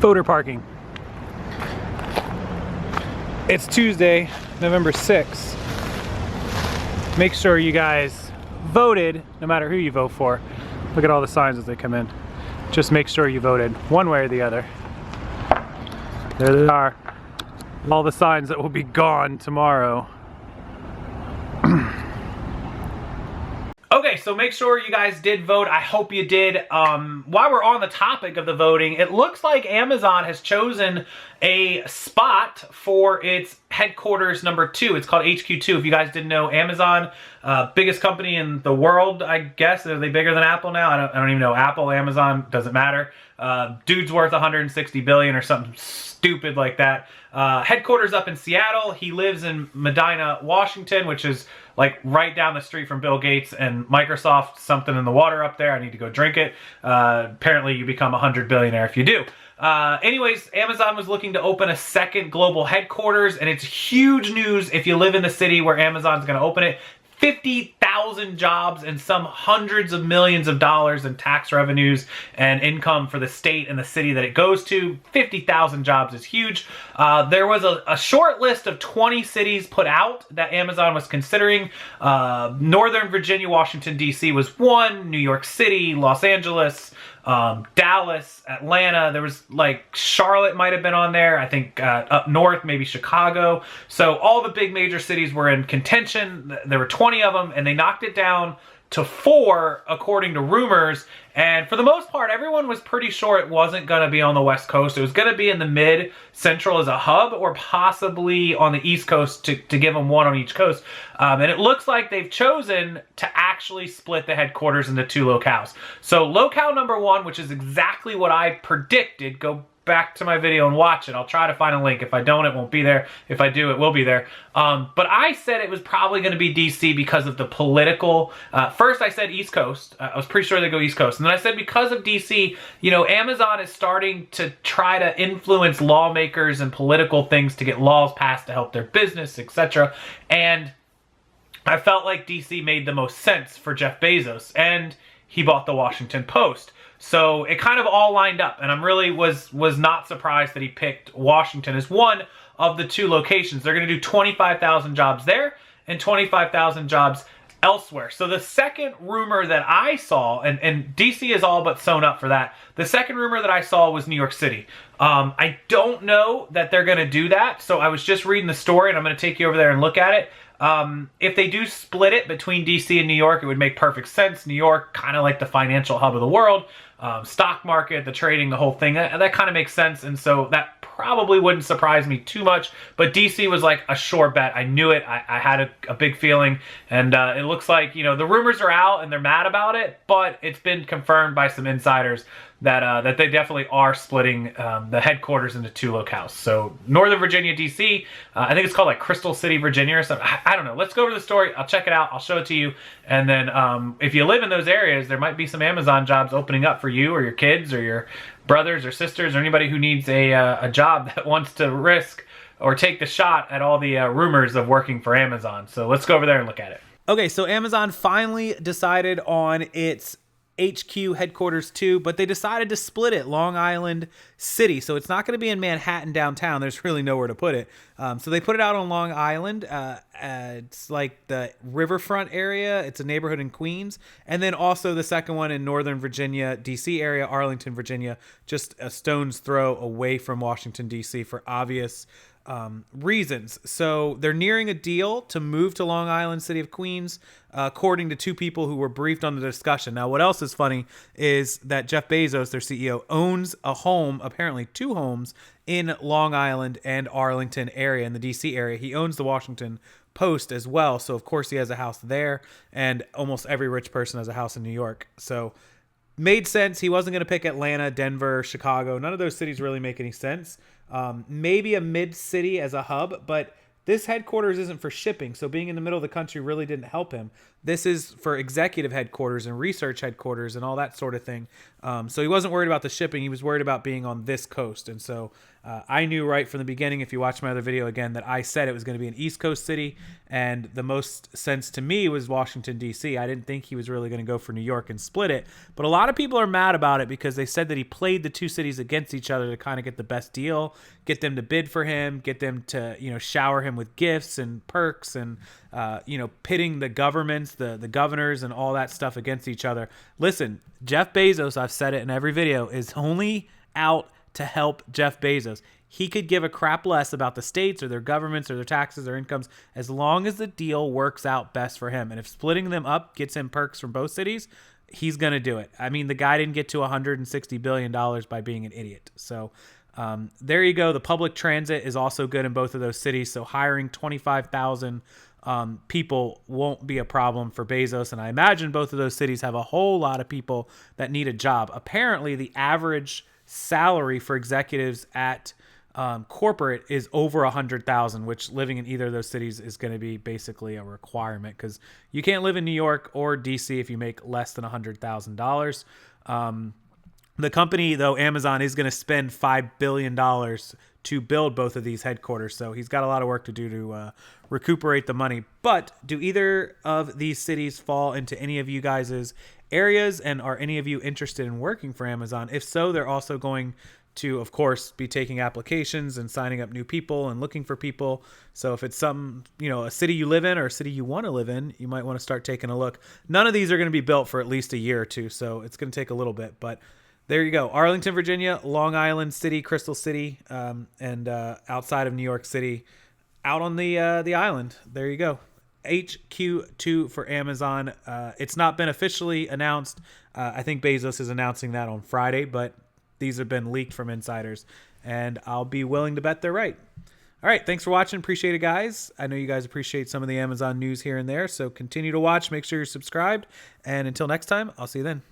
Voter parking. It's Tuesday, November 6th. Make sure you guys voted, no matter who you vote for. Look at all the signs as they come in. Just make sure you voted one way or the other. There they are. All the signs that will be gone tomorrow. Okay, so make sure you guys did vote. I hope you did. While we're on the topic of the voting, it looks like Amazon has chosen a spot for its headquarters number 2. It's called HQ2. If you guys didn't know, Amazon, biggest company in the world, I guess. Are they bigger than Apple now? I don't even know. Apple, Amazon, doesn't matter. Dude's worth 160 billion or something stupid like that. Headquarters up in Seattle. He lives in Medina, Washington, which is like right down the street from Bill Gates and Microsoft. Something in the water up there. I need to go drink it. Apparently you become a 100 billionaire if you do. Anyways, Amazon was looking to open a second global headquarters, and it's huge news if you live in the city where Amazon's going to open it. 50,000 jobs and some hundreds of millions of dollars in tax revenues and income for the state and the city that it goes to. 50,000 jobs is huge. There was a short list of 20 cities put out that Amazon was considering. Northern Virginia, Washington, D.C. was one. New York City, Los Angeles, Dallas, Atlanta. There was like Charlotte might have been on there. I think up north, maybe Chicago. So all the big major cities were in contention. There were 20 of them, and they knocked it down to 4 according to rumors. And for the most part, everyone was pretty sure it wasn't going to be on the West Coast. It was going to be in the mid-central as a hub, or possibly on the East Coast to give them one on each coast. And it looks like they've chosen to actually split the headquarters into 2 locales. So locale number 1, which is exactly what I predicted, go back to my video and watch it. I'll try to find a link. If I don't, it won't be there. If I do, it will be there. But I said it was probably going to be DC because of the political. First, I said East Coast. I was pretty sure they'd go East Coast. And then I said because of DC, you know, Amazon is starting to try to influence lawmakers and political things to get laws passed to help their business, etc. And I felt like DC made the most sense for Jeff Bezos. And he bought the Washington Post. So it kind of all lined up, and I'm really was not surprised that he picked Washington as one of the 2 locations. They're going to do 25,000 jobs there and 25,000 jobs elsewhere. So the second rumor that I saw, and DC is all but sewn up for that, the second rumor that I saw was New York City. I don't know that they're going to do that, so I was just reading the story, and I'm going to take you over there and look at it. If they do split it between DC and New York, it would make perfect sense. New York, kind of like the financial hub of the world, stock market, the trading, the whole thing, that kind of makes sense. And so that probably wouldn't surprise me too much, but DC was like a sure bet. I knew it. I had a big feeling, and it looks like, you know, the rumors are out and they're mad about it, but it's been confirmed by some insiders that they definitely are splitting the headquarters into 2 locales. So Northern Virginia, DC, I think it's called like Crystal City, Virginia or something. I don't know. Let's go over the story. I'll check it out. I'll show it to you. And then if you live in those areas, there might be some Amazon jobs opening up for you or your kids or your brothers or sisters or anybody who needs a job that wants to risk or take the shot at all the rumors of working for Amazon. So let's go over there and look at it. Okay, so Amazon finally decided on its HQ headquarters 2, but they decided to split it, Long Island City. So it's not going to be in Manhattan downtown. There's really nowhere to put it. So they put it out on Long Island. It's like the riverfront area. It's a neighborhood in Queens. And then also the second one in Northern Virginia, DC area, Arlington, Virginia, just a stone's throw away from Washington, DC for obvious reasons. So they're nearing a deal to move to Long Island, city of Queens, according to 2 people who were briefed on the discussion. Now, what else is funny is that Jeff Bezos, their CEO, owns a home, apparently 2 homes, in Long Island and Arlington area, in the DC area. He owns the Washington Post as well. So, of course, he has a house there, and almost every rich person has a house in New York. So, made sense. He wasn't going to pick Atlanta, Denver, Chicago. None of those cities really make any sense. Maybe a mid-city as a hub, but this headquarters isn't for shipping, so being in the middle of the country really didn't help him. This is for executive headquarters and research headquarters and all that sort of thing. So he wasn't worried about the shipping. He was worried about being on this coast. And so I knew right from the beginning, if you watch my other video again, that I said it was going to be an East Coast city. And the most sense to me was Washington, D.C. I didn't think he was really going to go for New York and split it. But a lot of people are mad about it because they said that he played the two cities against each other to kind of get the best deal, get them to bid for him, get them to, shower him with gifts and perks and, pitting the governments, the governors and all that stuff against each other. Listen, Jeff Bezos, I've said it in every video, is only out to help Jeff Bezos. He could give a crap less about the states or their governments or their taxes or incomes as long as the deal works out best for him. And if splitting them up gets him perks from both cities, he's going to do it. I mean, the guy didn't get to $160 billion by being an idiot. So there you go. The public transit is also good in both of those cities. So hiring 25,000 people won't be a problem for Bezos. And I imagine both of those cities have a whole lot of people that need a job. Apparently, the average salary for executives at corporate is over 100,000, which living in either of those cities is going to be basically a requirement because you can't live in New York or DC if you make less than $100,000. The company, though, Amazon, is going to spend $5 billion to build both of these headquarters. So he's got a lot of work to do to recuperate the money. But do either of these cities fall into any of you guys' areas? And are any of you interested in working for Amazon? If so, they're also going to, of course, be taking applications and signing up new people and looking for people. So if it's some, a city you live in or a city you want to live in, you might want to start taking a look. None of these are going to be built for at least a year or two. So it's going to take a little bit, but there you go. Arlington, Virginia, Long Island City, Crystal City, and outside of New York City, out on the island. There you go. HQ2 for Amazon. It's not been officially announced. I think Bezos is announcing that on Friday, but these have been leaked from insiders, and I'll be willing to bet they're right. All right, thanks for watching. Appreciate it, guys. I know you guys appreciate some of the Amazon news here and there, so continue to watch. Make sure you're subscribed, and until next time, I'll see you then.